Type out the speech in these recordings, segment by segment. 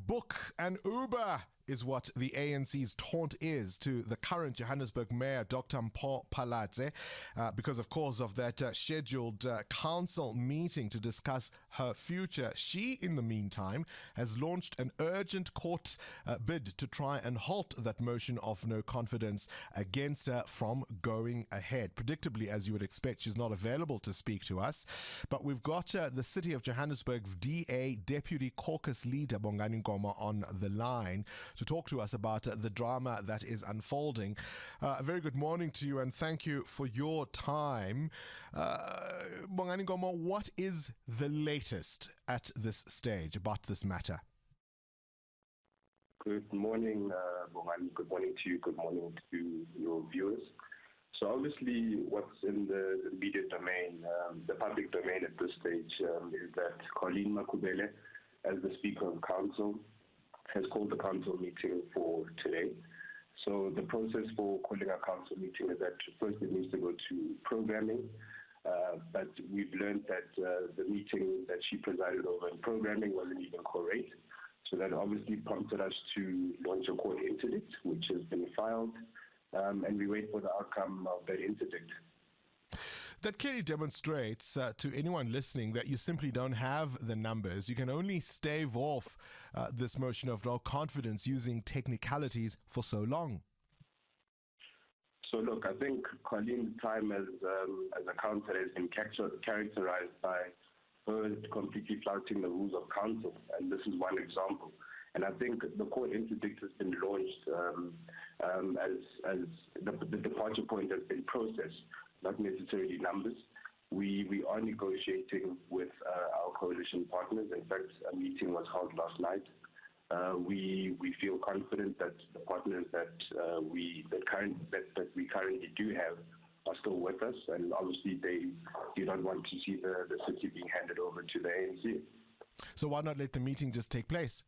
book an Uber is what the ANC's taunt is to the current Johannesburg Mayor, Dr. Mpho Phalatse, because, of course, of that scheduled council meeting to discuss her future. She, in the meantime, has launched an urgent court bid to try and halt that motion of no confidence against her from going ahead. Predictably, as you would expect, she's not available to speak to us, but we've got the City of Johannesburg's DA Deputy Caucus Leader, Bongani Ngoma, on the line to talk to us about the drama that is unfolding. A very good morning to you and thank you for your time. Bongani Ngoma, what is the latest at this stage about this matter? Good morning, Bongani. Good morning to you. Good morning to your viewers. So obviously what's in the immediate domain, the public domain at this stage, is that Colleen Makubele, as the Speaker of Council, has called the council meeting for today. So the process for calling a council meeting is that first it needs to go to programming, but we've learned that the meeting that she presided over in programming wasn't even correct. So that obviously prompted us to launch a court interdict, which has been filed, and we wait for the outcome of that interdict. That clearly demonstrates to anyone listening that you simply don't have the numbers. You can only stave off this motion of no confidence using technicalities for so long. So look, I think Colleen's time as a councillor has been characterized by her completely flouting the rules of council, and this is one example. And I think the court interdict has been launched as the departure point has been processed, not necessarily numbers. We are negotiating with our coalition partners. In fact, a meeting was held last night. We feel confident that the partners that we currently do have are still with us, and obviously they do not want to see the city being handed over to the ANC. So why not let the meeting just take place?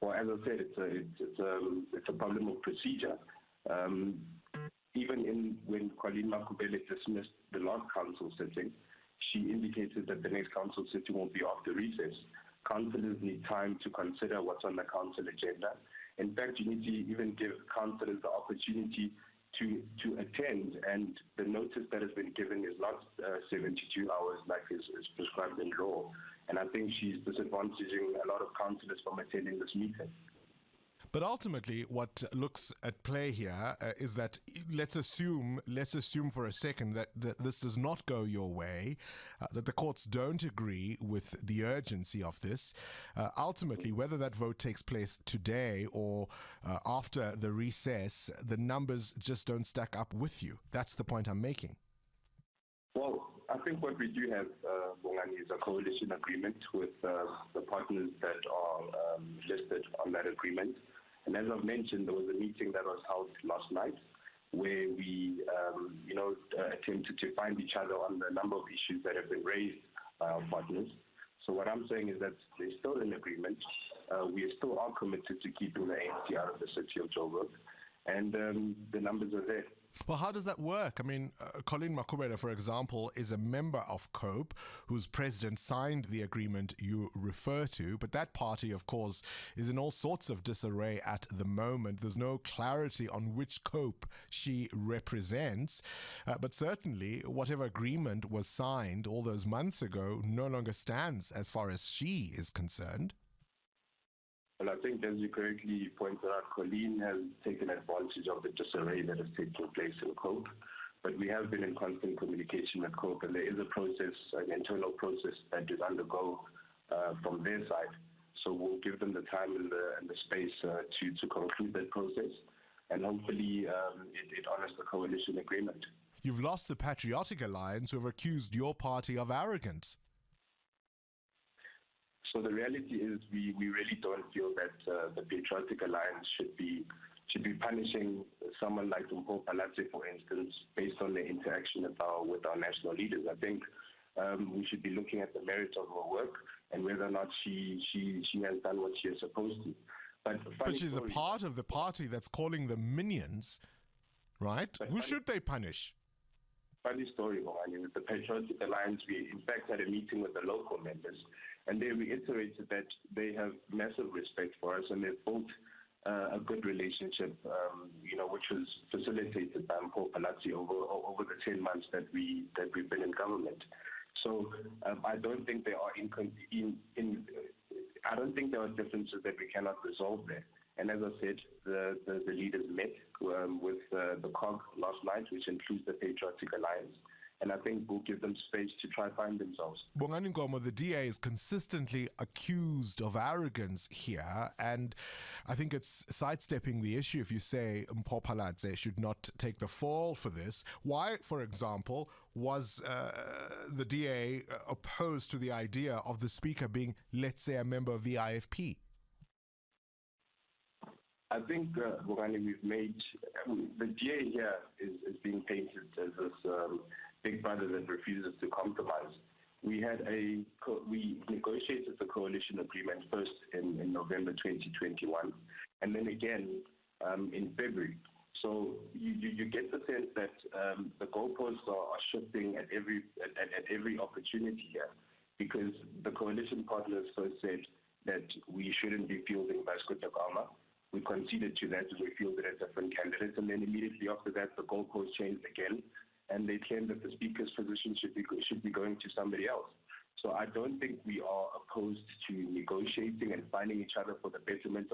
Well, as I said, it's a problem of procedure. Even when Colleen Makubele dismissed the last council sitting, she indicated that the next council sitting will be after recess. Councillors need time to consider what's on the council agenda. In fact, you need to even give councillors the opportunity to attend, and the notice that has been given is not 72 hours like is prescribed in law. And I think she's disadvantaging a lot of councillors from attending this meeting. But ultimately, what looks at play here is that let's assume for a second that this does not go your way, that the courts don't agree with the urgency of this. Ultimately, whether that vote takes place today or after the recess, the numbers just don't stack up with you. That's the point I'm making. Well, I think what we do have, Bongani, is a coalition agreement with the partners that are listed on that agreement. And as I've mentioned, there was a meeting that was held last night where we, attempted to find each other on the number of issues that have been raised by our partners. So what I'm saying is that there's still an agreement. We still are committed to keeping the ANC out of the city of Joburg. And the numbers are there. Well, how does that work? I mean, Colleen Makubele, for example, is a member of COPE, whose president signed the agreement you refer to. But that party, of course, is in all sorts of disarray at the moment. There's no clarity on which COPE she represents. But certainly, whatever agreement was signed all those months ago no longer stands as far as she is concerned. Well, I think, as you correctly pointed out, Colleen has taken advantage of the disarray that has taken place in COPE. But we have been in constant communication with COPE, and there is a process, an internal process that is undergo from their side. So we'll give them the time and the space to conclude that process, and hopefully it honors the coalition agreement. You've lost the Patriotic Alliance, who have accused your party of arrogance. So the reality is we really don't feel that the Patriotic Alliance should be punishing someone like Mpho Phalatse, for instance, based on their interaction with our national leaders. I think we should be looking at the merit of her work and whether or not she has done what she is supposed to. But she's a part of the party that's calling them minions, right? Who should they punish? Funny story, Moani. With the Patriotic Alliance, we in fact had a meeting with the local members, And they reiterated that they have massive respect for us, and they've built a good relationship, which was facilitated by Mpho Phalatse over the 10 months that we've been in government. So I don't think there are I don't think there are differences that we cannot resolve there. And as I said, the leaders met with the COG last night, which includes the Patriotic Alliance. And I think we'll give them space to try find themselves. Bongani Ngoma, the DA is consistently accused of arrogance here, and I think it's sidestepping the issue if you say Mpho Phalatse should not take the fall for this. Why, for example, was the DA opposed to the idea of the speaker being, let's say, a member of the IFP? I think, Bongani, we've made, the DA here is being painted as this big brother that refuses to compromise. We negotiated the coalition agreement first in November 2021, and then again in February. So you get the sense that the goalposts are shifting at every opportunity here, because the coalition partners first said that we shouldn't be fielding Vasco da Gama. We conceded to that and we fielded a different candidate, and then immediately after that the goalposts changed again, and they claimed that the speaker's position should be going to somebody else. So I don't think we are opposed to negotiating and finding each other for the betterment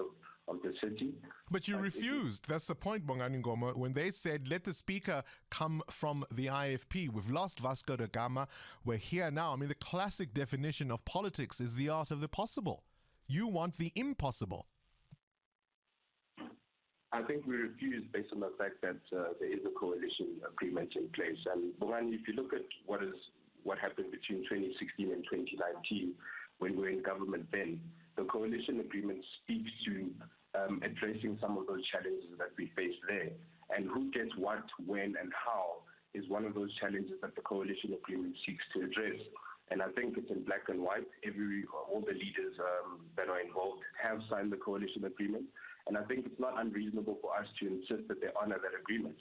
of the city. But you refused. That's the point, Bongani Ngoma. When they said, let the speaker come from the IFP, we've lost Vasco da Gama, we're here now. I mean, the classic definition of politics is the art of the possible. You want the impossible. I think we refused based on the fact that there is a coalition agreement in place. And Bongani, if you look at what happened between 2016 and 2019, when we were in government then, the coalition agreement speaks to addressing some of those challenges that we face there. And who gets what, when, and how is one of those challenges that the coalition agreement seeks to address. And I think it's in black and white. All the leaders that are involved have signed the coalition agreement. And I think it's not unreasonable for us to insist that they honor that agreement.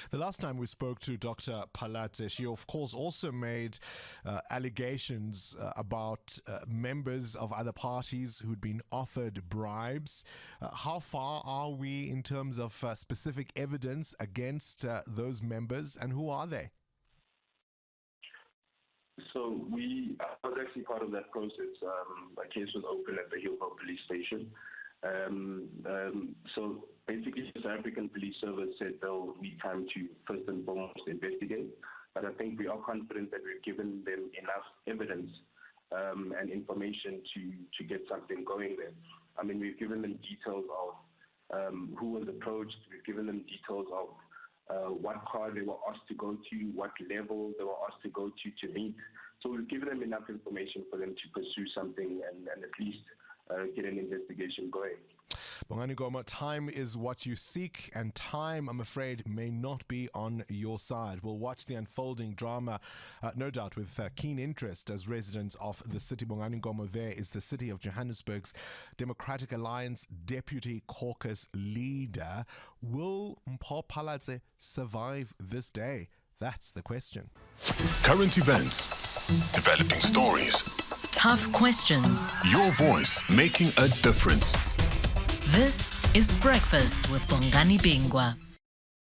The last time we spoke to Dr. Phalatse, she of course also made allegations about members of other parties who'd been offered bribes. How far are we in terms of specific evidence against those members, and who are they? So I was actually part of that process. A case was opened at the Mpho police station. So basically, the South African Police Service said they'll need time to first and foremost investigate. But I think we are confident that we've given them enough evidence and information to get something going there. I mean, we've given them details of who was approached. We've given them details of what car they were asked to go to, what level they were asked to go to meet. So we've given them enough information for them to pursue something and at least get an investigation going. Bongani Ngoma, time is what you seek, and time, I'm afraid, may not be on your side. We'll watch the unfolding drama, no doubt, with keen interest as residents of the city. Bongani Ngoma there is the City of Johannesburg's Democratic Alliance Deputy Caucus Leader. Will Mpho Phalatse survive this day? That's the question. Current events, developing stories, tough questions. Your voice making a difference. This is Breakfast with Bongani Bingwa.